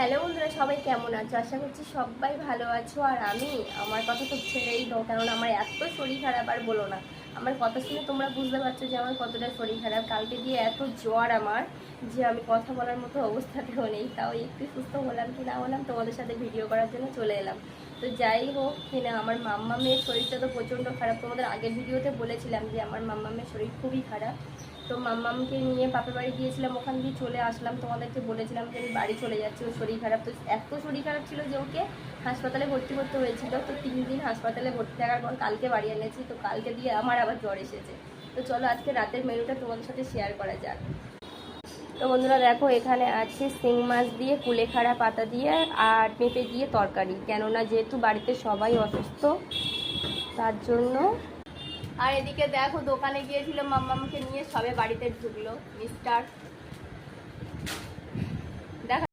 Hello বন্ধুরা, সবাই কেমন আছো? আশা করছি সবাই ভালো আছো। আর আমার কথা তো ছেড়েই দাও, কারণ আমার এত শরীর খারাপ আর বলো না। আমার কথা শুনে তোমরা বুঝতে পারছো যে আমার কতটা শরীর খারাপ। কালকে দিয়ে এত জ্বর আমার যে আমি কথা বলার মতো অবস্থাতেও নেই। তাও একটু সুস্থ হলাম কি না হলাম তোমাদের সাথে ভিডিও করার জন্য চলে এলাম। তো যাই হোক কিনা, আমার মাম্মামের শরীরটা তো প্রচণ্ড খারাপ। তোমাদের আগের ভিডিওতে বলেছিলাম যে আমার মাম্মামের শরীর খুবই খারাপ। তো মাম্মামকে নিয়ে বাপের বাড়ি গিয়েছিলাম, ওখান দিয়ে চলে আসলাম। তোমাদেরকে বলেছিলাম যে আমি বাড়ি চলে যাচ্ছি, ওর শরীর খারাপ। তো এত শরীর খারাপ ছিল যে ওকে হাসপাতালে ভর্তি করতে হয়েছিল। তো 3 দিন হাসপাতালে ভর্তি থাকার পর কালকে বাড়ি এনেছি। তো কালকে দিয়ে আমার আবার জ্বর এসেছে। তো চলো আজকে রাতের মেনুটা তোমাদের সাথে শেয়ার করা যাক। তো বন্ধুরা দেখো, এখানে আছে শিং মাছ দিয়ে কুলেখাড়া পাতা দিয়ে আর পেঁপে দিয়ে তরকারি, কেননা যেহেতু বাড়িতে সবাই অসুস্থ তার জন্য। আর এদিকে দেখো, দোকানে গিয়েছিল মাম্মামকে নিয়ে, সবে বাড়িতে ঢুকলো। মিস্টার